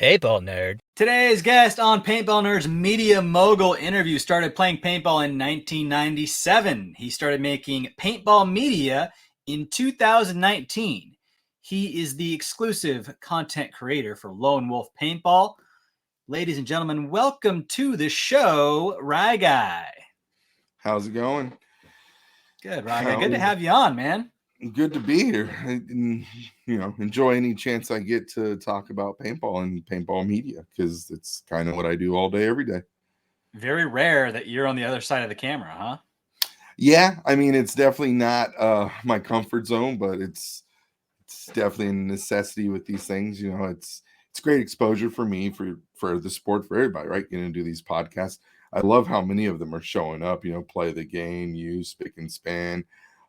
Paintball nerd. Today's guest on Paintball Nerd's Media Mogul interview started playing paintball in 1997. He started making paintball media in 2019. He is the exclusive content creator for Lone Wolf Paintball. Ladies and gentlemen, welcome to the show, RyGuy. How's it going? Good, RyGuy. Good to have you on, man. Good to be here. Enjoy any chance I get to talk about paintball and paintball media because it's kind of what I do all day, every day. Very rare that you're on the other side of the camera, huh? Yeah, I mean, it's definitely not my comfort zone, but it's definitely a necessity with these things. You know, it's great exposure for me, for the sport, for everybody, right? Getting to do these podcasts. I love how many of them are showing up, play the game, use Spick and Span,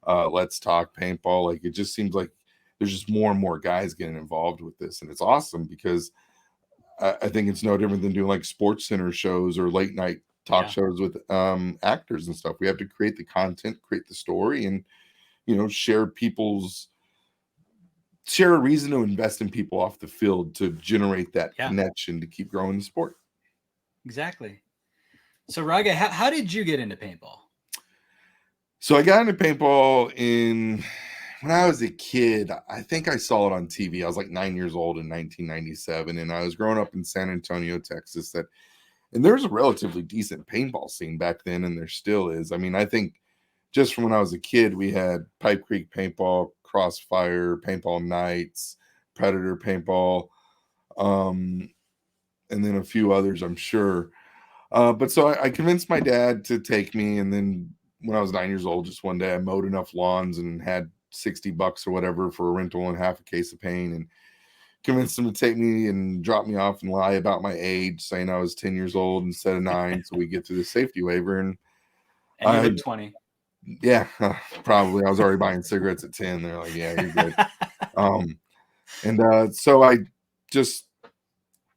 let's talk paintball. Like, it just seems like there's just more and more guys getting involved with this. And it's awesome because I think it's no different than doing like sports center shows or late night talk shows with actors and stuff. We have to create the content, create the story, and, share a reason to invest in people off the field to generate that connection to keep growing the sport. Exactly. So, RyGuy, how did you get into paintball? So I got into paintball when I was a kid. I think I saw it on TV. I was like 9 years old in 1997, and I was growing up in San Antonio, Texas. And there's a relatively decent paintball scene back then, and there still is. I mean, I think just from when I was a kid, we had Pipe Creek Paintball, Crossfire, Paintball Nights, Predator Paintball, and then a few others, I'm sure. But so I convinced my dad to take me, and then when I was 9 years old, just one day I mowed enough lawns and had $60 or whatever for a rental and half a case of paint, and convinced him to take me and drop me off and lie about my age, saying I was 10 years old instead of 9, so we get through the safety waiver. And you look 20. Yeah, probably. I was already buying cigarettes at 10. They're like, yeah, you're good. So I just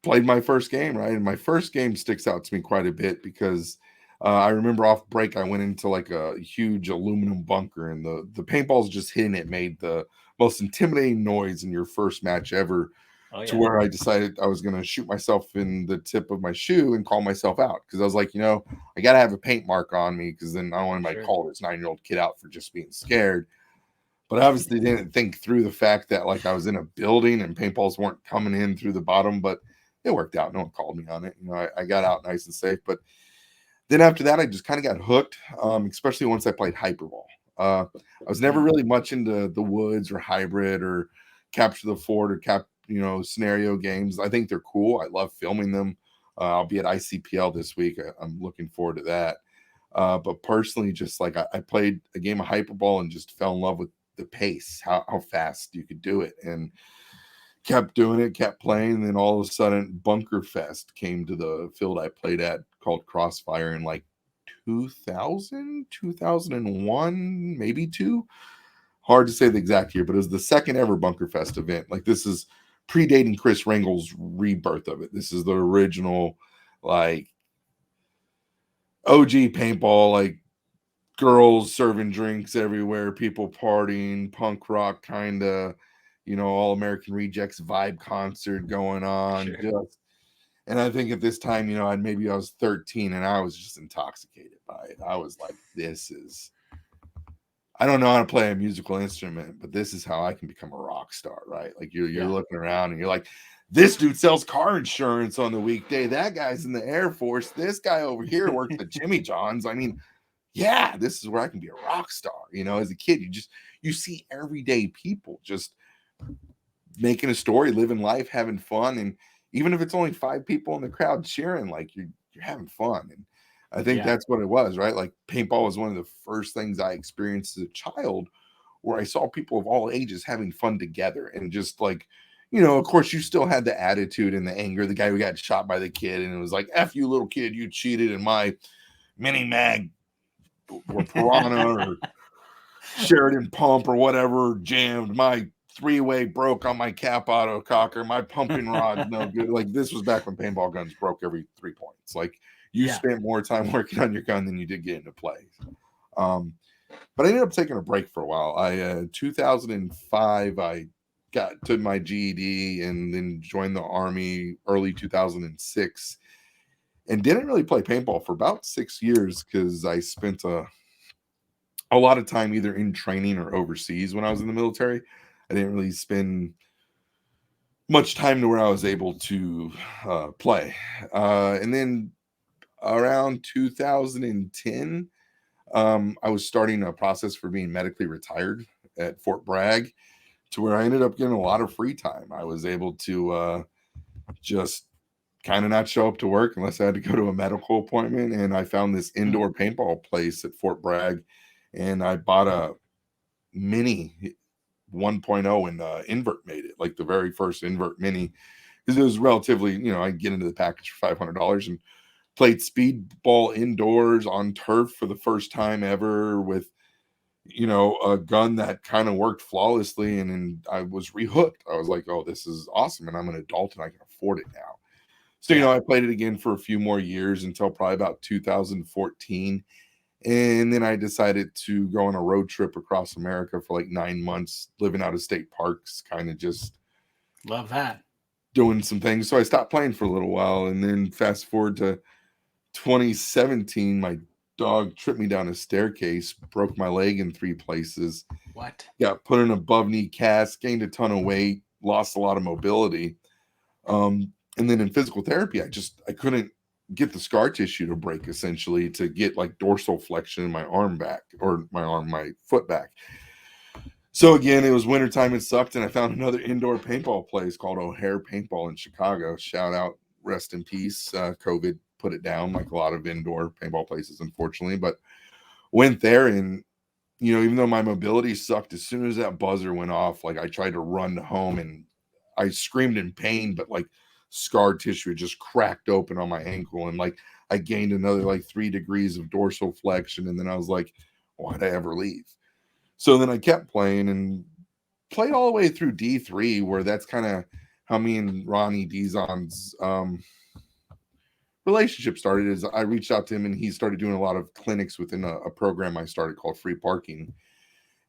played my first game, right? And my first game sticks out to me quite a bit because I remember off break, I went into like a huge aluminum bunker, and the paintballs just hitting it made the most intimidating noise in your first match ever. To where I decided I was going to shoot myself in the tip of my shoe and call myself out because I was like, I got to have a paint mark on me because then I don't want anybody to call this 9-year-old kid out for just being scared. But I obviously didn't think through the fact that like I was in a building and paintballs weren't coming in through the bottom, but it worked out. No one called me on it. I got out nice and safe. But then after that, I just kind of got hooked, especially once I played Hyperball. I was never really much into the woods or hybrid or capture the fort or scenario games. I think they're cool. I love filming them. I'll be at ICPL this week. I'm looking forward to that. But personally, just like I played a game of Hyperball and just fell in love with the pace, how fast you could do it, and kept doing it, kept playing. And then all of a sudden, Bunker Fest came to the field I played at called Crossfire in like 2000, 2001, maybe 2. Hard to say the exact year, but it was the second ever Bunker Fest event. Like, this is predating Chris Rangel's rebirth of it. This is the original, like, OG paintball, like girls serving drinks everywhere, people partying, punk rock kind of, All American Rejects vibe concert going on. Sure. And I think at this time, I was 13 and I was just intoxicated by it. I was like, I don't know how to play a musical instrument, but this is how I can become a rock star, right? Like you're looking around and you're like, this dude sells car insurance on the weekday. That guy's in the Air Force. This guy over here works at Jimmy John's. I mean, yeah, this is where I can be a rock star. As a kid, you see everyday people just making a story, living life, having fun. And even if it's only 5 people in the crowd cheering, like you're having fun. And I think that's what it was, right? Like, paintball was one of the first things I experienced as a child where I saw people of all ages having fun together. And just like, of course, you still had the attitude and the anger. The guy who got shot by the kid, and it was like, F you, little kid, you cheated, and my mini mag or Piranha or Sheridan pump or whatever jammed. My 3-way broke on my cap auto cocker. My pumping rod's no good. Like, this was back when paintball guns broke every 3 points. Like, you spent more time working on your gun than you did get into play. But I ended up taking a break for a while. 2005, I got to my GED and then joined the Army early 2006, and didn't really play paintball for about 6 years because I spent a lot of time either in training or overseas when I was in the military. I didn't really spend much time to where I was able to play. And then around 2010, I was starting a process for being medically retired at Fort Bragg, to where I ended up getting a lot of free time. I was able to just kind of not show up to work unless I had to go to a medical appointment. And I found this indoor paintball place at Fort Bragg, and I bought a mini 1.0, and invert made it, like the very first invert mini, because it was relatively, I get into the package for $500, and played speedball indoors on turf for the first time ever with a gun that kind of worked flawlessly, and I was rehooked. I was like, oh, this is awesome, and I'm an adult and I can afford it now. So I played it again for a few more years until probably about 2014. And then I decided to go on a road trip across America for like 9 months, living out of state parks, kind of just Love that. doing some things. So I stopped playing for a little while. And then fast forward to 2017, my dog tripped me down a staircase, broke my leg in 3 places. What? Got put in a above knee cast, gained a ton of weight, lost a lot of mobility. And then in physical therapy, I couldn't get the scar tissue to break, essentially, to get like dorsal flexion in my arm back, or my foot back. So again, it was wintertime, it sucked, and I found another indoor paintball place called O'Hare Paintball in Chicago. Shout out, rest in peace. COVID put it down, like a lot of indoor paintball places, unfortunately. But went there, and even though my mobility sucked, as soon as that buzzer went off, like I tried to run home, and I screamed in pain, but like scar tissue just cracked open on my ankle, and like I gained another like 3 degrees of dorsal flexion, and then I was like, why'd I ever leave? So then I kept playing and played all the way through D3, where that's kind of how me and Ronnie Dizon's relationship started. Is I reached out to him, and he started doing a lot of clinics within a program I started called Free Parking,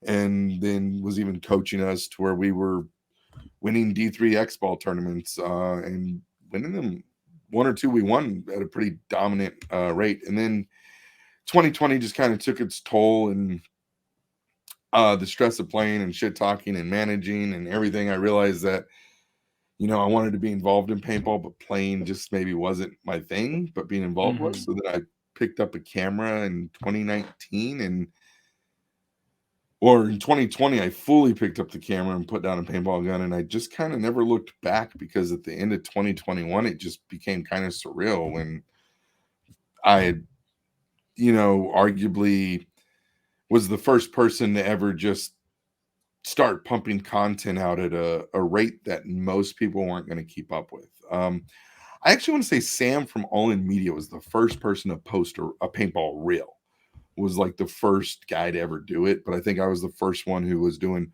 and then was even coaching us to where we were winning D3 X ball tournaments, and winning them 1 or 2. We won at a pretty dominant rate. And then 2020 just kind of took its toll, and the stress of playing and shit talking and managing and everything. I realized that I wanted to be involved in paintball, but playing just maybe wasn't my thing, but being involved was. So then I picked up a camera in 2019, or in 2020, I fully picked up the camera and put down a paintball gun, and I just kind of never looked back, because at the end of 2021, it just became kind of surreal when I, arguably was the first person to ever just start pumping content out at a rate that most people weren't going to keep up with. I actually want to say Sam from All In Media was the first person to post a paintball reel. Was like the first guy to ever do it, but I think I was the first one who was doing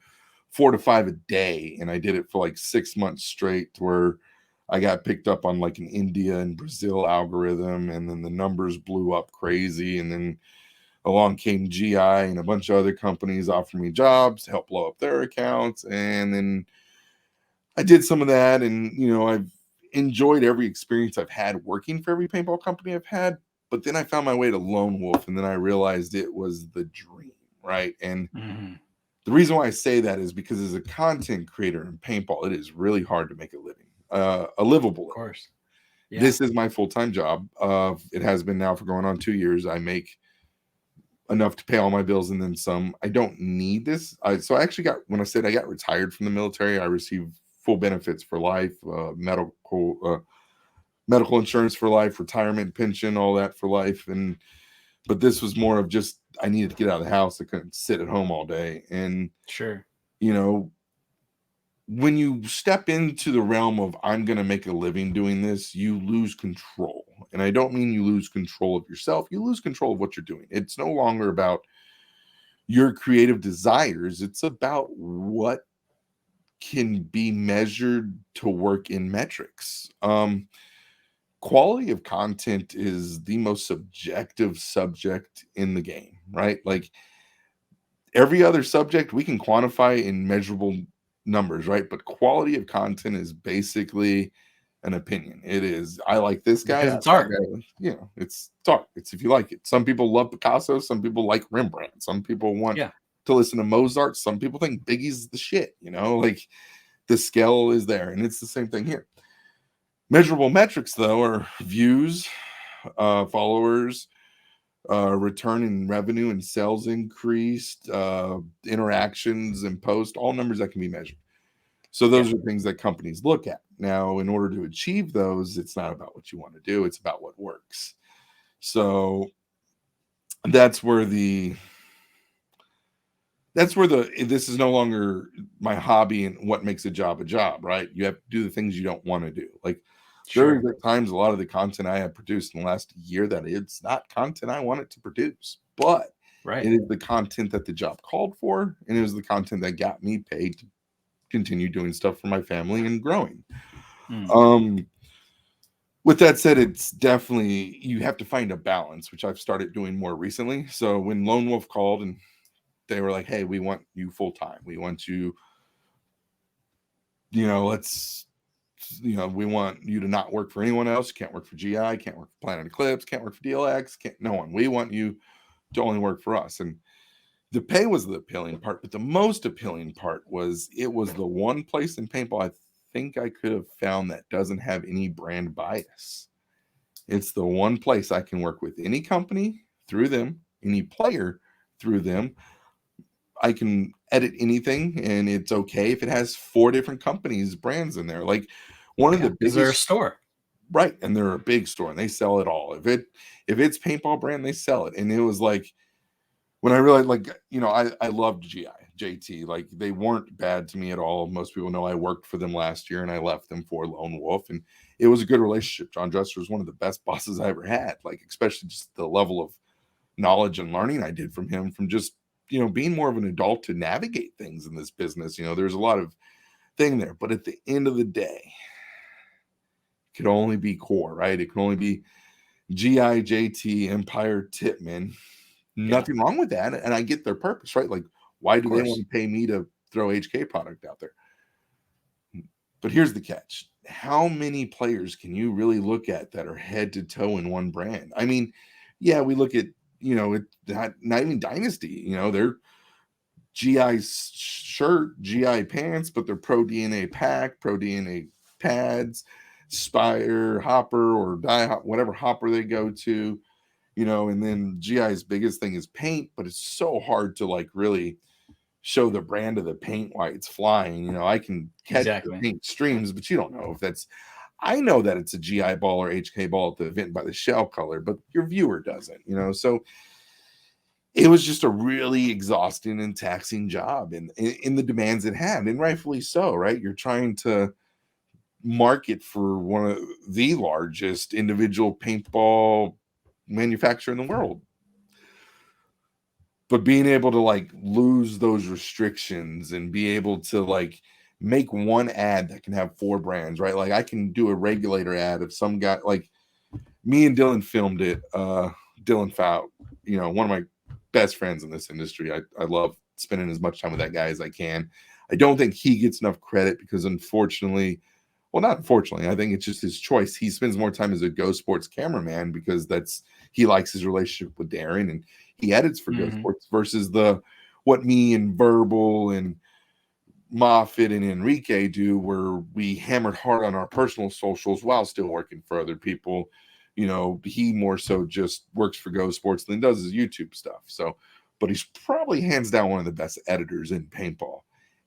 4 to 5 a day, and I did it for like 6 months straight, to where I got picked up on like an India and Brazil algorithm, and then the numbers blew up crazy, and then along came GI and a bunch of other companies offering me jobs to help blow up their accounts, and then I did some of that, and I've enjoyed every experience I've had working for every paintball company I've had. But then I found my way to Lone Wolf, and then I realized it was the dream, right? And the reason why I say that is because as a content creator in paintball, it is really hard to make a living, a livable living. Of course. Yeah. This is my full-time job. It has been now for going on 2 years. I make enough to pay all my bills and then some. I don't need this. So I actually when I said I got retired from the military, I received full benefits for life, medical insurance for life, retirement pension, all that for life. But this was more of just, I needed to get out of the house. I couldn't sit at home all day. And sure, when you step into the realm of I'm going to make a living doing this, you lose control. And I don't mean you lose control of yourself. You lose control of what you're doing. It's no longer about your creative desires. It's about what can be measured to work in metrics. Quality of content is the most subjective subject in the game, right? Like every other subject we can quantify in measurable numbers, right? But quality of content is basically an opinion. It is, I like this guy, because I it's like art. that guy. You know, it's art. It's if you like it. Some people love Picasso. Some people like Rembrandt. Some people want Yeah. to listen to Mozart. Some people think Biggie's the shit. You know, like the scale is there, and it's the same thing here. Measurable metrics, though, are views, followers, return in revenue and sales increased, interactions and post, all numbers that can be measured. So those are things that companies look at. Now, in order to achieve those, it's not about what you want to do, it's about what works. So that's where this is no longer my hobby and what makes a job, right? You have to do the things you don't want to do. Like there are times a lot of the content I have produced in the last year that it's not content I wanted to produce, but it is the content that the job called for, and it was the content that got me paid to continue doing stuff for my family and growing. With that said, it's definitely, you have to find a balance, which I've started doing more recently. So when Lone Wolf called and they were like, hey, we want you full time, we want you, we want you to not work for anyone else. You can't work for GI, can't work for Planet Eclipse, can't work for DLX, no one. We want you to only work for us. And the pay was the appealing part, but the most appealing part was it was the one place in paintball I think I could have found that doesn't have any brand bias. It's the one place I can work with any company through them, any player through them. I can edit anything, and it's okay if it has 4 different companies' brands in there. Like one of the biggest, they're a store, right? And they're a big store, and they sell it all. If it's paintball brand, they sell it. And it was like when I realized, like, I loved JT. Like they weren't bad to me at all. Most people know I worked for them last year, and I left them for Lone Wolf, and it was a good relationship. John Dresser was one of the best bosses I ever had. Like especially just the level of knowledge and learning I did from him, from just being more of an adult to navigate things in this business. There's a lot of thing there, but at the end of the day, it could only be core, right? It can only be GI, JT, Empire, Titman. Nothing wrong with that, and I get their purpose, right? Like, why do they want to pay me to throw HK product out there? But here's the catch: how many players can you really look at that are head to toe in one brand? I mean, yeah, we look at not even Dynasty. They're GI shirt, GI pants, but they're Pro DNA pack, Pro DNA pads, Spire, Hopper, or Die whatever hopper they go to. And then GI's biggest thing is paint, but it's so hard to like really show the brand of the paint while it's flying. I can catch the paint streams, but you don't know if that's, I know that it's a GI ball or HK ball at the event by the shell color, but your viewer doesn't, so it was just a really exhausting and taxing job in the demands it had, and rightfully so, right? You're trying to market for one of the largest individual paintball manufacturer in the world, but being able to like lose those restrictions and be able to like make one ad that can have 4 brands, right? Like I can do a regulator ad of some guy, like me and Dylan filmed it. Dylan Fout, one of my best friends in this industry. I love spending as much time with that guy as I can. I don't think he gets enough credit because unfortunately, well, not unfortunately, I think it's just his choice. He spends more time as a Go Sports cameraman because he likes his relationship with Darren, and he edits for Go Sports versus what me and Verbal and Moffitt and Enrique do, where we hammered hard on our personal socials while still working for other people. He more so just works for Go Sports than does his YouTube stuff. So, but he's probably hands down one of the best editors in paintball.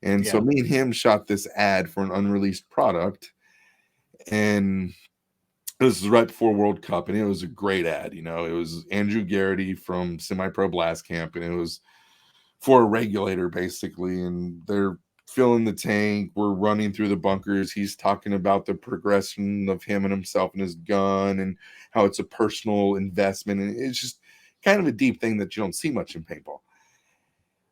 And so me and him shot this ad for an unreleased product, and this is right before World Cup, and it was a great ad. It was Andrew Garrity from Semi-Pro Blast Camp, and it was for a regulator basically, and they're filling the tank. We're running through the bunkers. He's talking about the progression of him and himself and his gun and how it's a personal investment. And it's just kind of a deep thing that you don't see much in paintball.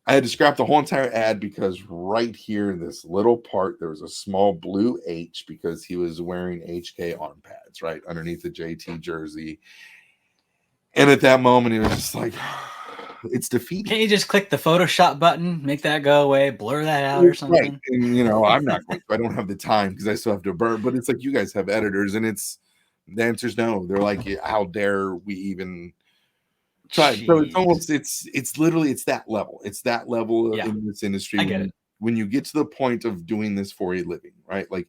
I had to scrap the whole entire ad because right here in this little part, there was a small blue H because he was wearing HK arm pads right underneath the JT jersey. And at that moment, it was just like, it's defeating. Can't you just click the Photoshop button, make that go away, blur that out or Right. something? And I'm not going to. I don't have the time because I still have to burn. But it's like you guys have editors, and the answer's no. They're like, how dare we even try? So it's Jeez. almost it's literally it's that level. It's that level Yeah, in this industry I get it. when you get to the point of doing this for a living, right? Like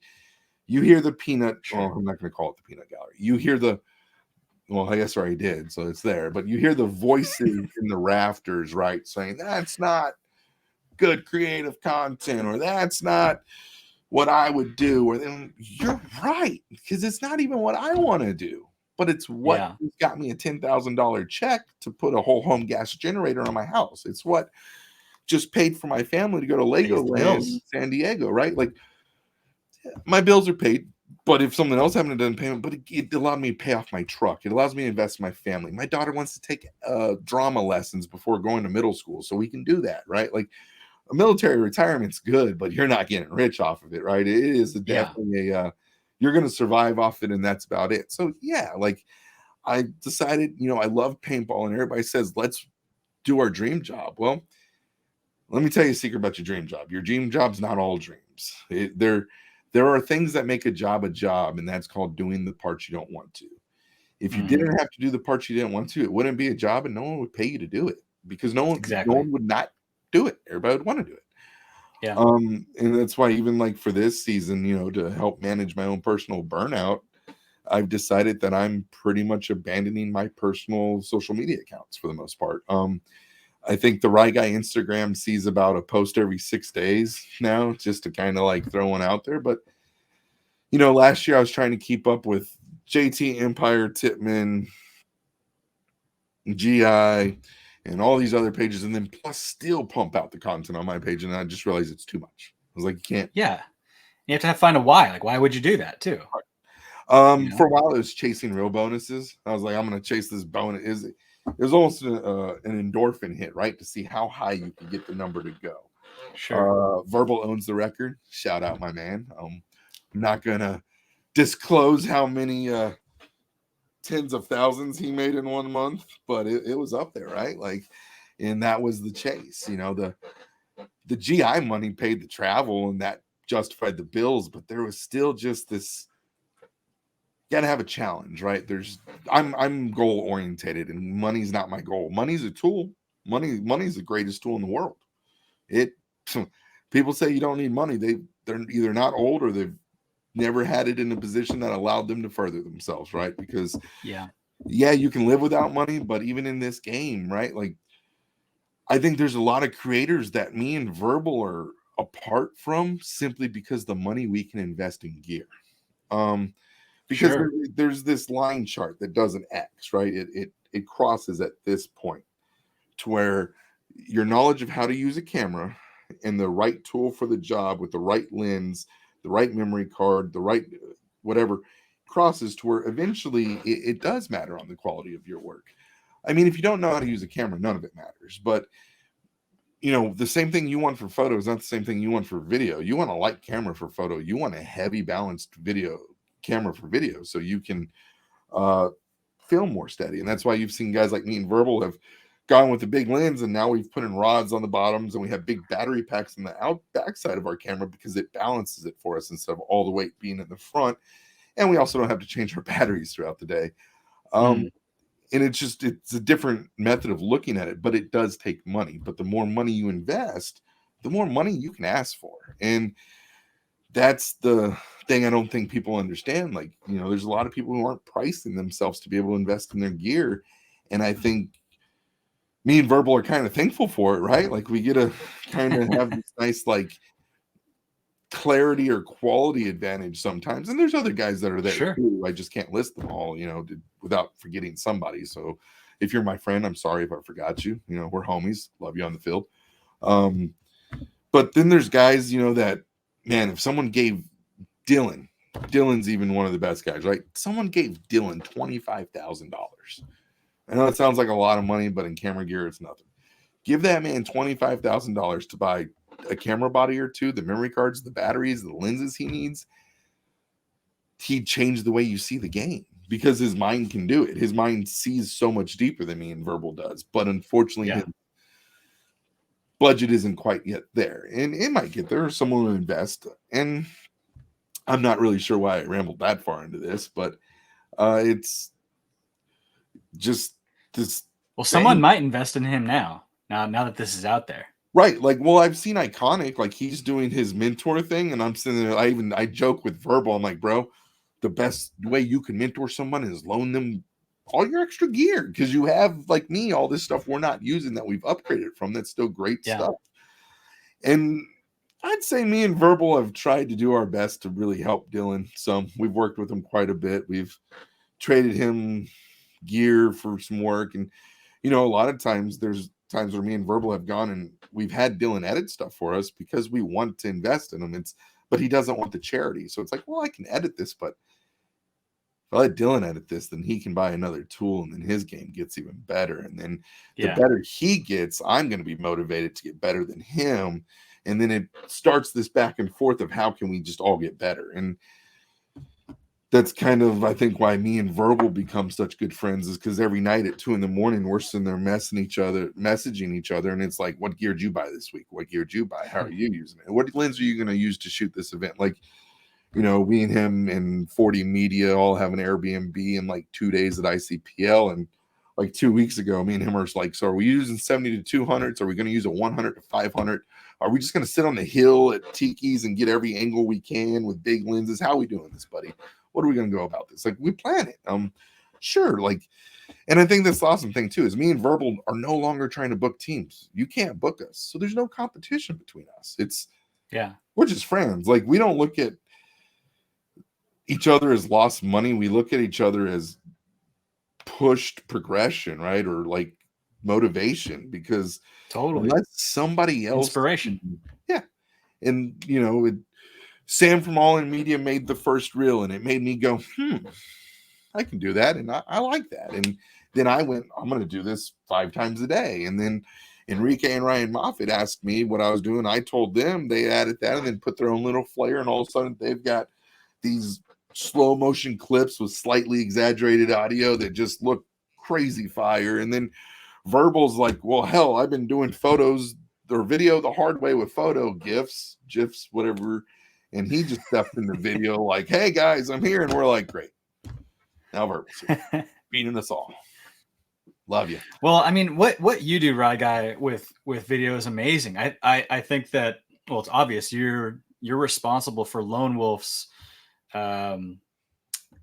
you hear the peanut. Sure. Well, I'm not going to call it the peanut gallery. You hear the well, I guess I already did, so it's there. But you hear the voices in the rafters, right, saying that's not good creative content, or that's not what I would do, or then you're right, because it's not even what I want to do, but it's what Yeah. got me a $10,000 check to put a whole home gas generator on my house. It's what just paid for my family to go to Pays the Legoland in bills. San Diego, right? Like my bills are paid, but if someone else having done payment, but it allowed me to pay off my truck. It allows me to invest in my family. My daughter wants to take drama lessons before going to middle school, so we can do that, right? Like a military retirement's good, but you're not getting rich off of it, right? It is definitely you're going to survive off it, and that's about it. So yeah, like I decided, I love paintball, and everybody says let's do our dream job. Well, let me tell you a secret about your dream job. Your dream job's not all dreams. There are things that make a job, and that's called doing the parts you don't want to. If you didn't have to do the parts you didn't want to, it wouldn't be a job, and no one would pay you to do it because no one would not do it. Everybody would want to do it. Yeah. And that's why even like for this season, to help manage my own personal burnout, I've decided that I'm pretty much abandoning my personal social media accounts for the most part. I think the RyGuy Instagram sees about a post every 6 days now, just to kind of like throw one out there. But last year I was trying to keep up with JT Empire, Titman, GI, and all these other pages, and then plus still pump out the content on my page, and I just realized it's too much. I was like, you can't. Yeah. You have to find a why. Like, why would you do that too? For a while, it was chasing real bonuses. I was like, I'm going to chase this bonus. It was almost an endorphin hit, right? To see how high you can get the number to go. Sure. Verbal owns the record. Shout out, my man. I'm not going to disclose how many tens of thousands he made in 1 month, but it was up there, right? Like, and that was the chase. The GI money paid the travel, and that justified the bills, but there was still just this. You gotta have a challenge, right? I'm goal orientated, and money's not my goal. Money's a tool. Money's the greatest tool in the world. People say you don't need money. They're either not old or they've never had it in a position that allowed them to further themselves, right? Because yeah, you can live without money, but even in this game, right? Like I think there's a lot of creators that me and Verbal are apart from simply because the money we can invest in gear. Because there's this line chart that does an X, right? It crosses at this point to where your knowledge of how to use a camera and the right tool for the job with the right lens, the right memory card, the right whatever crosses to where eventually it does matter on the quality of your work. I mean, if you don't know how to use a camera, none of it matters. But the same thing you want for photo is not the same thing you want for video. You want a light camera for photo. You want a heavy balanced camera for video so you can film more steady. And that's why you've seen guys like me and Verbal have gone with the big lens, and now we've put in rods on the bottoms, and we have big battery packs in the backside of our camera because it balances it for us instead of all the weight being in the front. And we also don't have to change our batteries throughout the day. And it's a different method of looking at it, but it does take money. But the more money you invest, the more money you can ask for. And that's the thing I don't think people understand. Like, there's a lot of people who aren't pricing themselves to be able to invest in their gear. And I think me and Verbal are kind of thankful for it, right? Like we get to kind of have this nice, like, clarity or quality advantage sometimes. And there's other guys that are there too. I just can't list them all, without forgetting somebody. So if you're my friend, I'm sorry if I forgot you. We're homies. Love you on the field. But then there's guys, that, man, if someone gave Dylan's even one of the best guys, right? Someone gave Dylan $25,000. I know it sounds like a lot of money, but in camera gear, it's nothing. Give that man $25,000 to buy a camera body or two, the memory cards, the batteries, the lenses he needs. He'd change the way you see the game because his mind can do it. His mind sees so much deeper than me and Verbal does. But unfortunately, budget isn't quite yet there, and it might get there. Someone will invest, and I'm not really sure why I rambled that far into this, but it's just this Well, someone thing. might invest in him now that this is out there. Right. Like, well, I've seen Iconic, like he's doing his mentor thing, and I'm sitting there, I joke with Verbal, I'm like, bro, the best way you can mentor someone is loan them all your extra gear, because you have, like me, all this stuff we're not using that we've upgraded from that's still great Yeah. stuff. And I'd say me and Verbal have tried to do our best to really help Dylan. So we've worked with him quite a bit. We've traded him gear for some work. And, you know, a lot of times there's times where me and Verbal have gone and we've had Dylan edit stuff for us because we want to invest in him. But he doesn't want the charity. So it's like, well, I can edit this, but if I let Dylan edit this, then he can buy another tool and then his game gets even better. And then the better he gets, I'm going to be motivated to get better than him. And then it starts this back and forth of how can we just all get better. And that's kind of, I think, why me and Verbal become such good friends, is because every night at 2 a.m. we're sitting there messaging each other. And it's like, what gear did you buy this week? What gear did you buy? How are you using it? What lens are you going to use to shoot this event? Like, you know, we and him and 40 Media all have an Airbnb in like 2 days at ICPL. And like 2 weeks ago, me and him are like, so are we using 70 to 200s? Are we going to use a 100 to 500? Are we just going to sit on the hill at Tiki's and get every angle we can with big lenses? How are we doing this, buddy? What are we going to go about this? Like, we plan it. Sure. Like, and I think that's the awesome thing too, is me and Verbal are no longer trying to book teams. You can't book us. So there's no competition between us. We're just friends. Like, we don't look at each other as lost money. We look at each other as pushed progression, right? Or like motivation, because Totally. unless somebody else, inspiration. Yeah. And, you know, Sam from All In Media made the first reel, and it made me go, I can do that. And I like that. And then I went, I'm going to do this 5 times a day. And then Enrique and Ryan Moffitt asked me what I was doing. I told them, they added that and then put their own little flair. And all of a sudden they've got these slow motion clips with slightly exaggerated audio that just look crazy fire. And then Verbal's like, well, hell, I've been doing photos or video the hard way with photo GIFs, whatever. And he just stepped in the video like, hey guys, I'm here. And we're like, great. Now Verbal's here, beating us all. Love you. Well, I mean, what you do, RyGuy, with video is amazing. I think that, well, it's obvious you're responsible for Lone Wolf's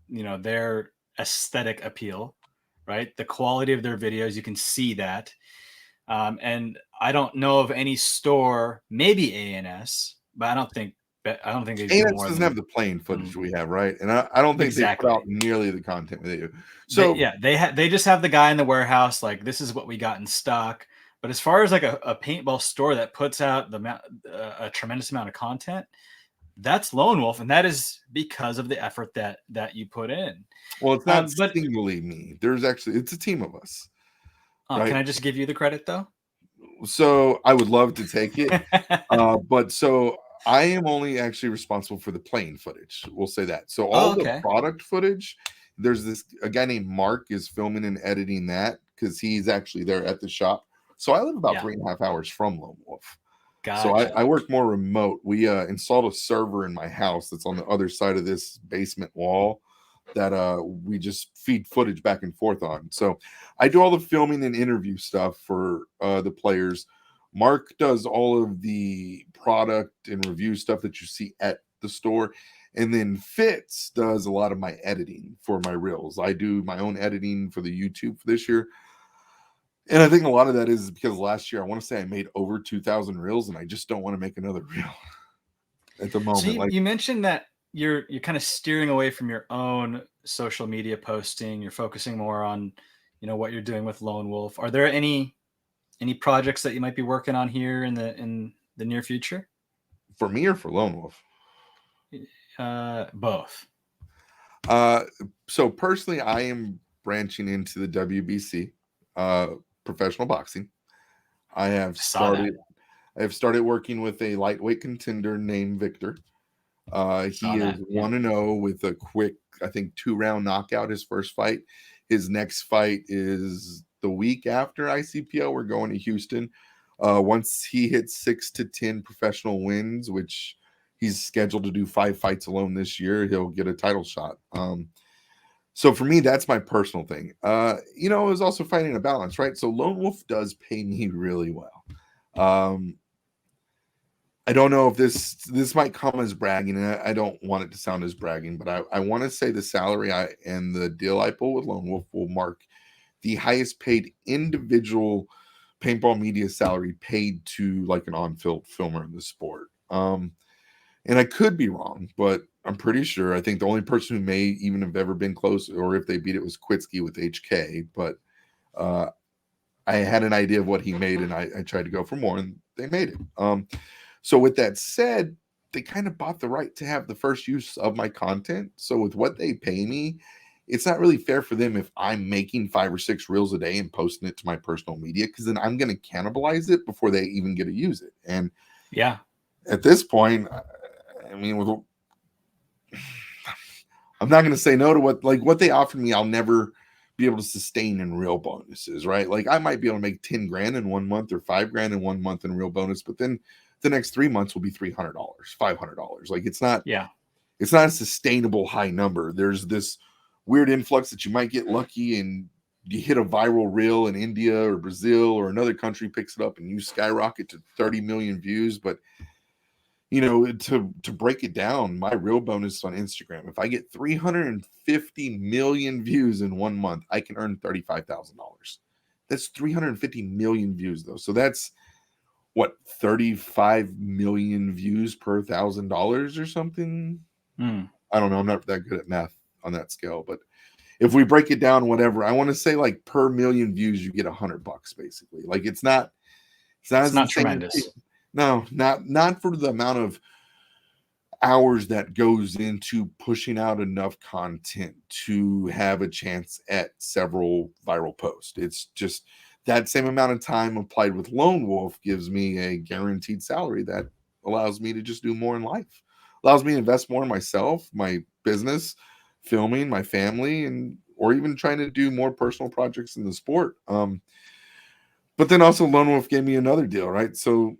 their aesthetic appeal, right? The quality of their videos, you can see that. And I don't know of any store, maybe ANS, but I don't think they do ANS more doesn't than have the plane footage we have, right? And I don't think they put out nearly the content they do. So they just have the guy in the warehouse, like, this is what we got in stock. But as far as like a paintball store that puts out a tremendous amount of content, that's Lone Wolf, and that is because of the effort that you put in. Well, it's not singly me. It's a team of us. Right? Can I just give you the credit though? So I would love to take it, but so I am only actually responsible for the plane footage. We'll say that. So all the product footage, there's a guy named Mark is filming and editing that, because he's actually there at the shop. So I live about 3.5 hours from Lone Wolf. Gotcha. So I work more remote. We installed a server in my house that's on the other side of this basement wall that we just feed footage back and forth on. So I do all the filming and interview stuff for the players. Mark does all of the product and review stuff that you see at the store. And then Fitz does a lot of my editing for my reels. I do my own editing for the YouTube for this year. And I think a lot of that is because last year, I want to say I made over 2,000 reels, and I just don't want to make another reel at the moment. So you mentioned that you're kind of steering away from your own social media posting. You're focusing more on, what you're doing with Lone Wolf. Are there any projects that you might be working on here in the near future? For me or for Lone Wolf? Both. So personally, I am branching into the WBC. Professional boxing. I have started working with a lightweight contender named Victor. He is 1-0 with a quick, I think, 2-round knockout his first fight. His next fight is the week after ICPO. We're going to Houston. Once he hits 6 to 10 professional wins, which he's scheduled to do 5 fights alone this year, he'll get a title shot. So for me, that's my personal thing. It was also finding a balance, right? So Lone Wolf does pay me really well. I don't know if this might come as bragging, and I don't want it to sound as bragging, but I want to say the salary and the deal I pull with Lone Wolf will mark the highest paid individual paintball media salary paid to like an on-field filmer in the sport. And I could be wrong, but I'm pretty sure. I think the only person who may even have ever been close, or if they beat it, was Kwitsky with HK. But I had an idea of what he made, and I tried to go for more, and they made it. So with that said, they kind of bought the right to have the first use of my content. So with what they pay me, it's not really fair for them if I'm making 5 or 6 reels a day and posting it to my personal media, because then I'm going to cannibalize it before they even get to use it. And yeah, at this point, I mean, I'm not going to say no to what they offered me. I'll never be able to sustain in real bonuses, right? Like I might be able to make 10 grand in 1 month or 5 grand in 1 month in real bonus, but then the next 3 months will be $300, $500. Like it's not a sustainable high number. There's this weird influx that you might get lucky and you hit a viral reel in India or Brazil or another country picks it up and you skyrocket to 30 million views. But to break it down, my real bonus on Instagram, if I get 350 million views in 1 month, I can earn $35,000. That's 350 million views though. So that's what, 35 million views per $1,000 or something. I don't know. I'm not that good at math on that scale, but if we break it down, whatever, I want to say like per million views, you get $100 basically. Like it's not tremendous. No, not for the amount of hours that goes into pushing out enough content to have a chance at several viral posts. It's just that same amount of time applied with Lone Wolf gives me a guaranteed salary that allows me to just do more in life, allows me to invest more in myself, my business, filming, my family, or even trying to do more personal projects in the sport. But then also Lone Wolf gave me another deal, right? So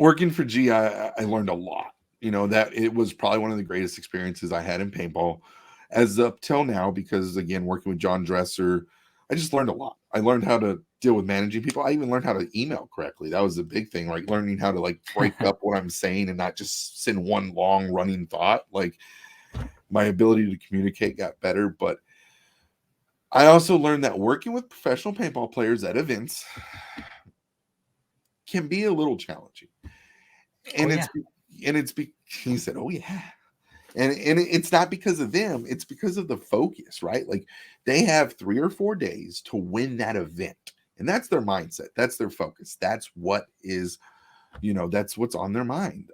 working for G, I learned a lot. That it was probably one of the greatest experiences I had in paintball as up till now, because again, working with John Dresser, I just learned a lot. I learned how to deal with managing people. I even learned how to email correctly. That was a big thing, like learning how to like break up what I'm saying and not just send one long running thought. Like my ability to communicate got better. But I also learned that working with professional paintball players at events can be a little challenging. And he said, "Oh yeah." And it's not because of them, it's because of the focus, right? Like they have 3 or 4 days to win that event. And that's their mindset. That's their focus. That's what is, that's what's on their mind.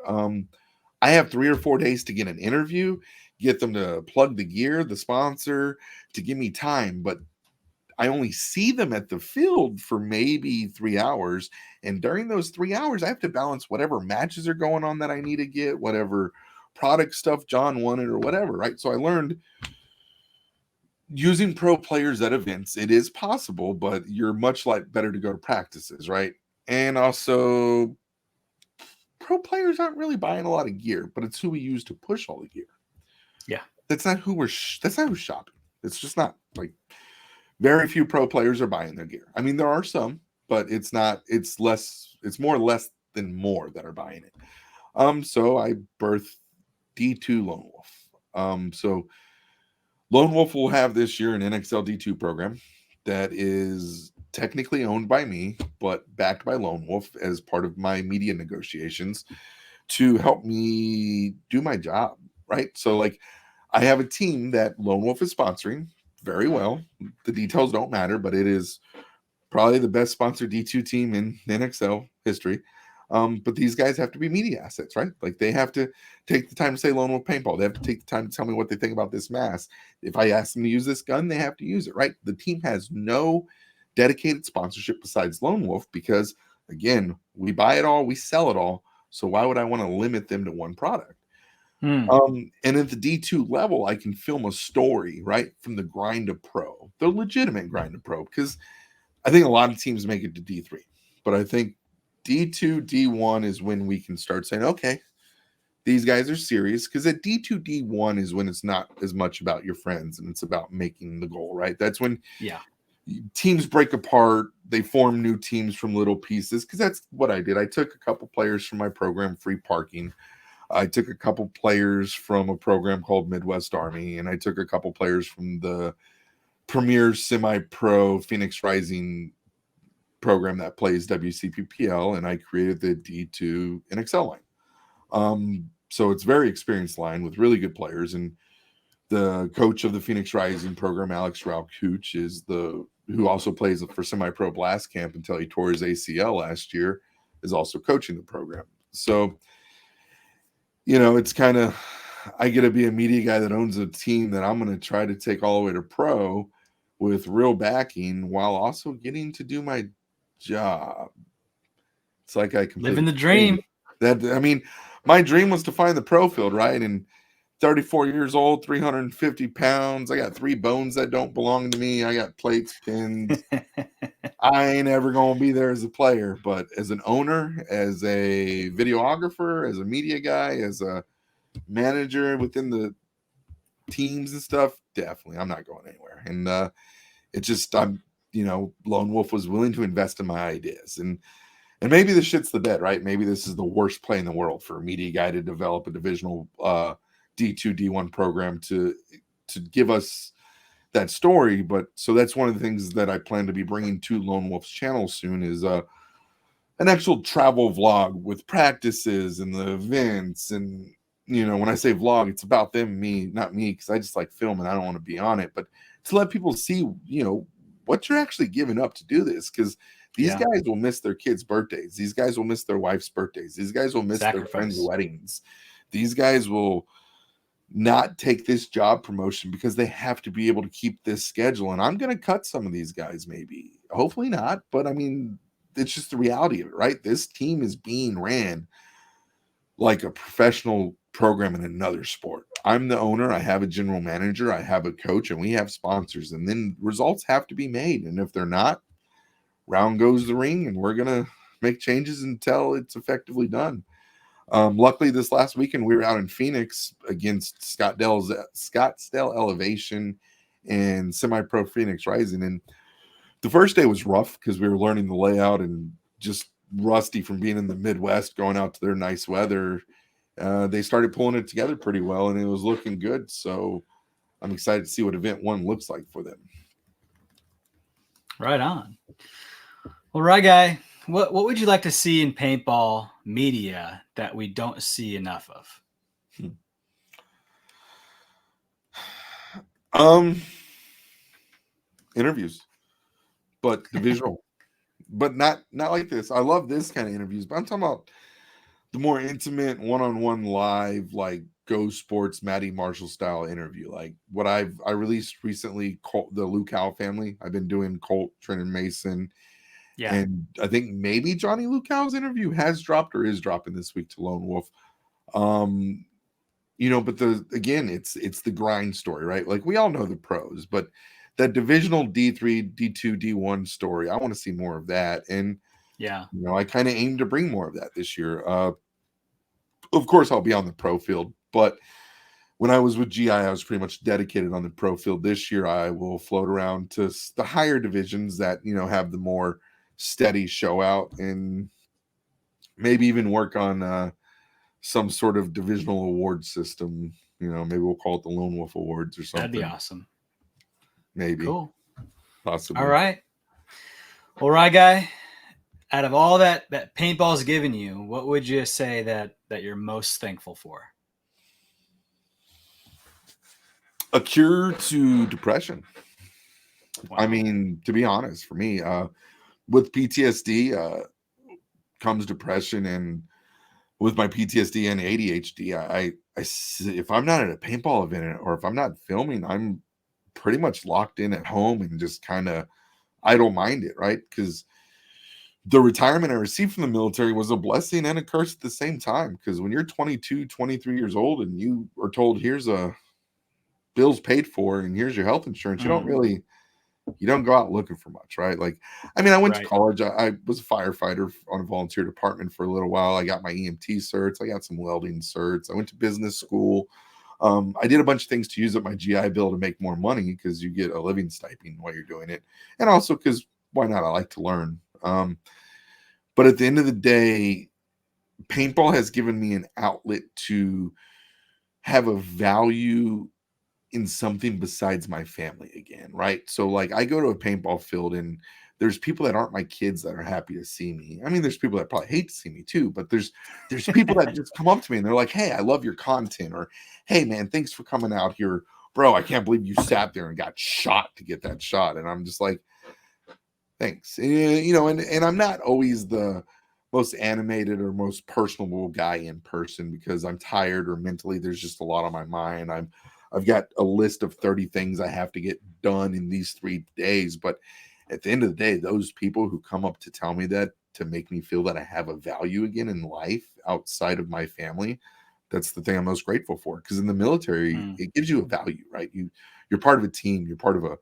I have 3 or 4 days to get an interview, get them to plug the gear, the sponsor, to give me time, but I only see them at the field for maybe 3 hours. And during those 3 hours, I have to balance whatever matches are going on that I need to get, whatever product stuff John wanted or whatever, right? So I learned using pro players at events, it is possible, but you're much like better to go to practices, right? And also pro players aren't really buying a lot of gear, but it's who we use to push all the gear. Yeah. That's not that's not who's shopping. It's just not like very few pro players are buying their gear. I mean, there are some, but it's more or less than more that are buying it. So I birthed D2 Lone Wolf. So Lone Wolf will have this year an NXL D2 program that is technically owned by me, but backed by Lone Wolf as part of my media negotiations to help me do my job, right? So like I have a team that Lone Wolf is sponsoring very well. The details don't matter, but it is probably the best sponsored D2 team in NXL history. But these guys have to be media assets, right? Like they have to take the time to say Lone Wolf Paintball. They have to take the time to tell me what they think about this mask. If I ask them to use this gun, they have to use it, right? The team has no dedicated sponsorship besides Lone Wolf because, again, we buy it all, we sell it all. So why would I want to limit them to one product? And at the D2 level, I can film a story, right, from the grind to pro, the legitimate grind to pro, because I think a lot of teams make it to D3, but I think D2, D1 is when we can start saying, okay, these guys are serious, because at D2, D1 is when it's not as much about your friends and it's about making the goal, right? That's when teams break apart. They form new teams from little pieces, because that's what I did. I took a couple players from my program, Free Parking. I took a couple players from a program called Midwest Army, and I took a couple players from the premier semi-pro Phoenix Rising program that plays WCPPL, and I created the D2 NXL line. So it's very experienced line with really good players, and the coach of the Phoenix Rising program, Alex Raukuch, is who also plays for semi-pro Blast Camp until he tore his ACL last year, is also coaching the program. So, it's kind of, I get to be a media guy that owns a team that I'm going to try to take all the way to pro with real backing, while also getting to do my job. It's like I completely living the dream. My dream was to find the pro field, right? And 34 years old, 350 pounds. I got 3 bones that don't belong to me. I got plates, pins. I ain't ever going to be there as a player, but as an owner, as a videographer, as a media guy, as a manager within the teams and stuff, definitely, I'm not going anywhere. And it's just, Lone Wolf was willing to invest in my ideas. And maybe this shit's the bet, right? Maybe this is the worst play in the world for a media guy to develop a divisional D2, D1 program to give us that story. But so that's one of the things that I plan to be bringing to Lone Wolf's channel soon, is an actual travel vlog with practices and the events. And when I say vlog, it's about them, me, not me, because I just like filming. I don't want to be on it, but to let people see what you're actually giving up to do this, because these guys will miss their kids' birthdays. These guys will miss their wife's birthdays. These guys will miss their friends' weddings. These guys will not take this job promotion because they have to be able to keep this schedule. And I'm going to cut some of these guys, maybe, hopefully not. But I mean, it's just the reality of it, right? This team is being ran like a professional program in another sport. I'm the owner. I have a general manager. I have a coach, and we have sponsors. And then results have to be made. And if they're not, round goes the ring, and we're going to make changes until it's effectively done. Luckily, this last weekend, we were out in Phoenix against Scottsdale Elevation and Semi-Pro Phoenix Rising. And the first day was rough because we were learning the layout and just rusty from being in the Midwest, going out to their nice weather. They started pulling it together pretty well, and it was looking good. So I'm excited to see what event 1 looks like for them. Right on. Well, RyGuy, what would you like to see in paintball media that we don't see enough of? Interviews, but divisional, but not like this. I love this kind of interviews, but I'm talking about the more intimate, one-on-one live, like Go Sports, Matty Marshall style interview, like what I released recently, the Luke Howe family. I've been doing Colt, Trent, and Mason. Yeah. And I think maybe Johnny Luke Howe's interview has dropped or is dropping this week to Lone Wolf. But it's the grind story, right? Like, we all know the pros, but that divisional D3, D2, D1 story, I want to see more of that. And I kind of aim to bring more of that this year. Of course, I'll be on the pro field, but when I was with GI, I was pretty much dedicated on the pro field. This year, I will float around to the higher divisions that, have the more steady show out, and maybe even work on some sort of divisional award system. Maybe we'll call it the Lone Wolf Awards or something. That'd be awesome. Maybe. Cool. Possibly. All right. Well, RyGuy, out of all that paintball's given you, what would you say that you're most thankful for? A cure to depression. Wow. I mean, to be honest, for me, with PTSD comes depression, and with my PTSD and ADHD, I if I'm not at a paintball event or if I'm not filming, I'm pretty much locked in at home and just kind of, I don't mind it, right? Because the retirement I received from the military was a blessing and a curse at the same time. Because when you're 22, 23 years old and you are told, here's a bills paid for and here's your health insurance, you don't really you don't go out looking for much, right? Like, I mean, I went to Right. college. I was a firefighter on a volunteer department for a little while. I got my EMT certs. I got some welding certs. I went to business school. I did a bunch of things to use up my GI Bill to make more money because you get a living stipend while you're doing it, and also because why not? I like to learn. But at the end of the day, paintball has given me an outlet to have a value in something besides my family again, right? So like I go to a paintball field and there's people that aren't my kids that are happy to see me. I mean, there's people that probably hate to see me too, but there's people that just come up to me and they're like, "Hey, I love your content," or "Hey man, thanks for coming out here. Bro, I can't believe you sat there and got shot to get that shot." And I'm just like, "Thanks." You know, and I'm not always the most animated or most personable guy in person because I'm tired or mentally there's just a lot on my mind. I've got a list of 30 things I have to get done in these 3 days. But at the end of the day, those people who come up to tell me that to make me feel that I have a value again in life outside of my family, that's the thing I'm most grateful for. Because in the military, Mm, it gives you a value, right? You're part of a team, you're part of a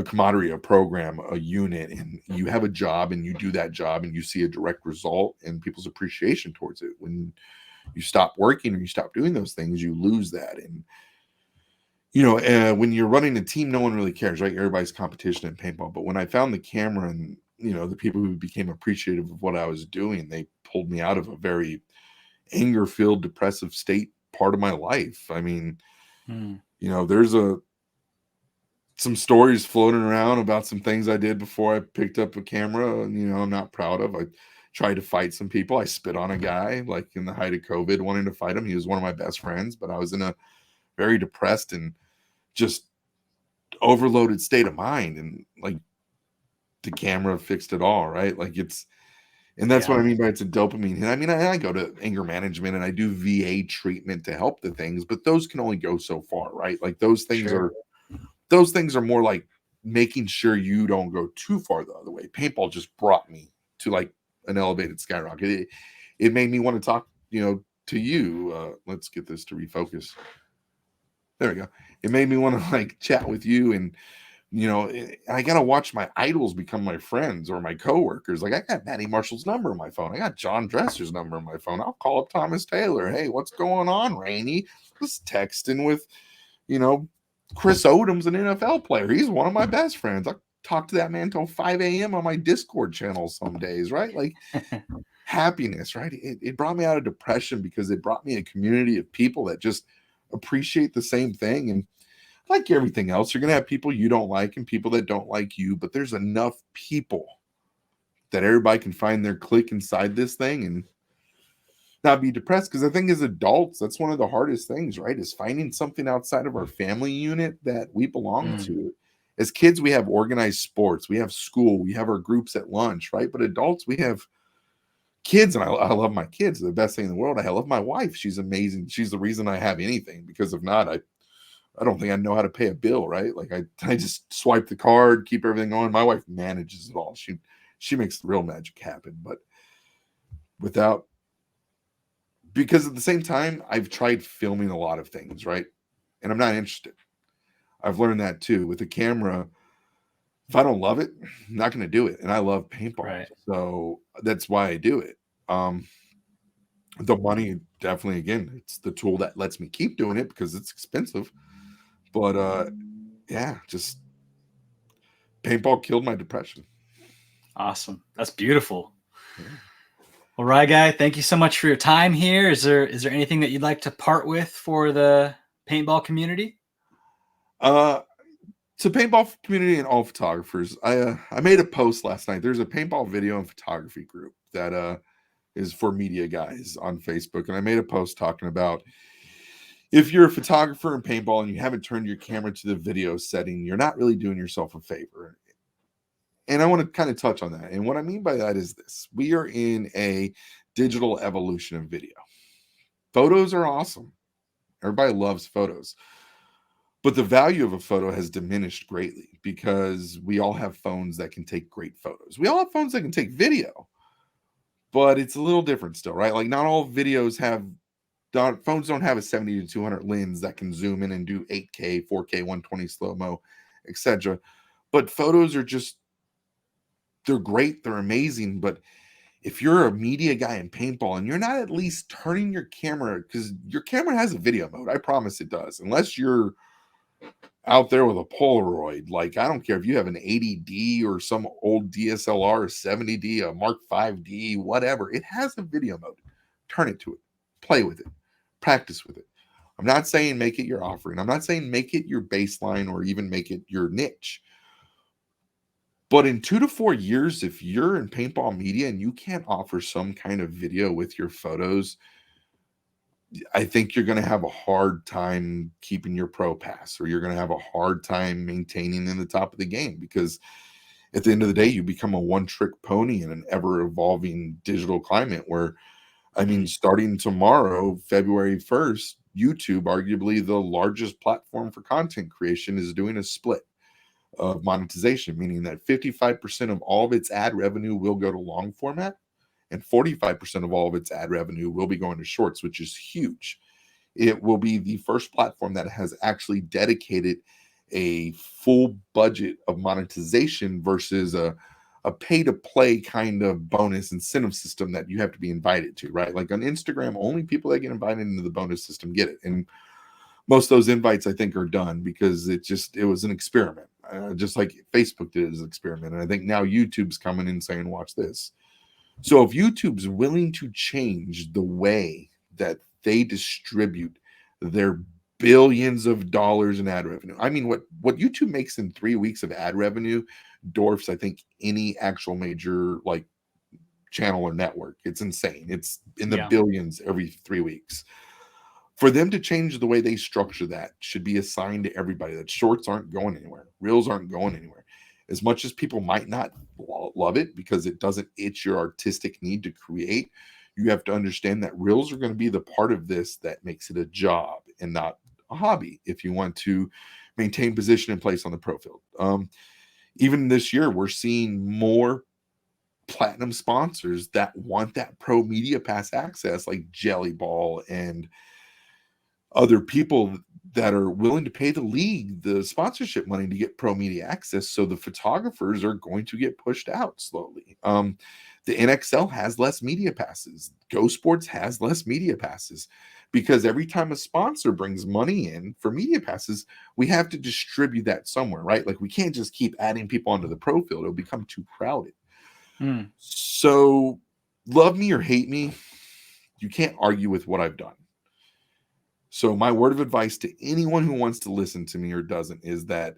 commodity, a program, a unit, and you have a job and you do that job and you see a direct result and people's appreciation towards it. When you stop working or you stop doing those things, you lose that. And when you're running a team, no one really cares, right? Everybody's competition in paintball. But when I found the camera and the people who became appreciative of what I was doing, they pulled me out of a very anger-filled, depressive state part of my life. I mean, mm, there's some stories floating around about some things I did before I picked up a camera, and I'm not proud of. I tried to fight some people. I spit on a guy like in the height of COVID, wanting to fight him. He was one of my best friends, but I was in a very depressed and just overloaded state of mind, and like the camera fixed it all, right? Like and that's what yeah. I mean by it's a dopamine hit. I mean, I go to anger management and I do VA treatment to help the things, but those can only go so far, right? Like Sure. those things are more like making sure you don't go too far the other way. Paintball just brought me to like an elevated skyrocket. It made me want to talk, to you. Let's get this to refocus. There we go. It made me want to like chat with you, and I gotta watch my idols become my friends or my coworkers. Like I got Matty Marshall's number on my phone. I got John Dresser's number on my phone. I'll call up Thomas Taylor. Hey, what's going on, Rainey? Just texting with, you know, Chris Odom's an NFL player. He's one of my best friends. I talk to that man till 5 a.m. on my Discord channel some days, right? Like happiness, right? It brought me out of depression because it brought me a community of people that just appreciate the same thing. And like everything else, you're going to have people you don't like and people that don't like you, but there's enough people that everybody can find their clique inside this thing and not be depressed. Because I think as adults, that's one of the hardest things, right? Is finding something outside of our family unit that we belong Mm, to. As kids, we have organized sports, we have school, we have our groups at lunch, right? But adults, we have kids, and I love my kids. They're the best thing in the world. I love my wife. She's amazing. She's the reason I have anything, because if not, I don't think I know how to pay a bill, right? Like I just swipe the card, keep everything going. My wife manages it all. She makes the real magic happen. But without because at the same time, I've tried filming a lot of things, right? And I'm not interested. I've learned that too. With the camera, if I don't love it, I'm not gonna do it. And I love paintball. right. So that's why I do it. The money definitely, again, it's the tool that lets me keep doing it because it's expensive. But yeah, just paintball killed my depression. Awesome. That's beautiful. Yeah. Well, RyGuy, thank you so much for your time here. Is there anything that you'd like to part with for the paintball community? Uh, to paintball community and all photographers, I made a post last night. There's a paintball video and photography group that is for media guys on Facebook, and I made a post talking about if you're a photographer in paintball and you haven't turned your camera to the video setting, you're not really doing yourself a favor. And I want to kind of touch on that. And what I mean by that is this: we are in a digital evolution of video. Photos are awesome. Everybody loves photos. But the value of a photo has diminished greatly because we all have phones that can take great photos. We all have phones that can take video, but it's a little different still, right? Like not all videos have phones don't have a 70 to 200 lens that can zoom in and do 8K, 4K, 120 slow mo, etc. But photos are just, they're great, they're amazing. But if you're a media guy in paintball and you're not at least turning your camera, because your camera has a video mode, I promise it does, unless you're out there with a Polaroid. Like, I don't care if you have an 80D or some old DSLR, 70D, a Mark 5D, whatever, it has a video mode. Turn it to it, play with it, practice with it. I'm not saying make it your offering. I'm not saying make it your baseline or even make it your niche. But in 2 to 4 years, if you're in paintball media and you can't offer some kind of video with your photos, I think you're going to have a hard time keeping your pro pass, or you're going to have a hard time maintaining in the top of the game, because at the end of the day, you become a one-trick pony in an ever-evolving digital climate where, I mean, starting tomorrow, February 1st, YouTube, arguably the largest platform for content creation, is doing a split of monetization, meaning that 55% of all of its ad revenue will go to long format, and 45% of all of its ad revenue will be going to shorts, which is huge. It will be the first platform that has actually dedicated a full budget of monetization versus a pay to play kind of bonus incentive system that you have to be invited to, right? Like on Instagram, only people that get invited into the bonus system get it. And most of those invites, I think, are done because it was an experiment, just like Facebook did as an experiment. And I think now YouTube's coming in saying, watch this. So if YouTube's willing to change the way that they distribute their billions of dollars in ad revenue, I mean, what YouTube makes in 3 weeks of ad revenue dwarfs, I think, any actual major like channel or network. It's insane. It's in the billions every 3 weeks. For them to change the way they structure that should be a sign to everybody that shorts aren't going anywhere, reels aren't going anywhere. As much as people might not love it because it doesn't itch your artistic need to create, you have to understand that reels are going to be the part of this that makes it a job and not a hobby if you want to maintain position and place on the pro field. Even this year, we're seeing more platinum sponsors that want that pro media pass access, like Jelly Ball and other people that are willing to pay the league the sponsorship money to get pro media access. So the photographers are going to get pushed out slowly. The NXL has less media passes. Go Sports has less media passes because every time a sponsor brings money in for media passes, we have to distribute that somewhere, right? Like we can't just keep adding people onto the pro field. It'll become too crowded. So love me or hate me, you can't argue with what I've done. So my word of advice to anyone who wants to listen to me or doesn't is that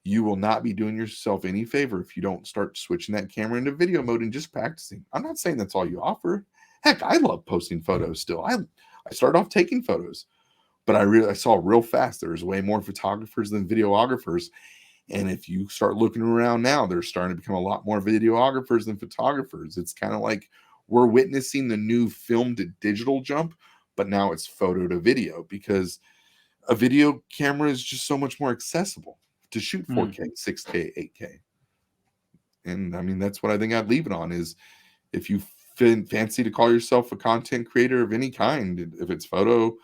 you will not be doing yourself any favor if you don't start switching that camera into video mode and just practicing. I'm not saying that's all you offer. Heck, I love posting photos still. I started off taking photos, but I saw real fast there's way more photographers than videographers. And if you start looking around now, there's starting to become a lot more videographers than photographers. It's kind of like we're witnessing the new film to digital jump, but now it's photo to video because a video camera is just so much more accessible to shoot 4K, 6K, 8K. And I mean, that's what I think I'd leave it on is if you fancy to call yourself a content creator of any kind, if it's photo,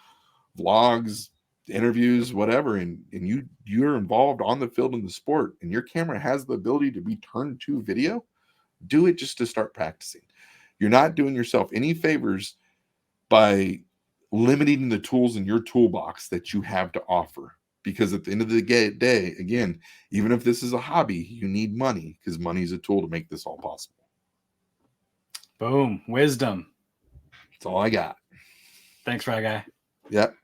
vlogs, interviews, whatever, and you're involved on the field in the sport and your camera has the ability to be turned to video, do it just to start practicing. You're not doing yourself any favors by limiting the tools in your toolbox that you have to offer. Because at the end of the day, again, even if this is a hobby, you need money because money is a tool to make this all possible. Boom. Wisdom. That's all I got. Thanks, RyGuy. Yep.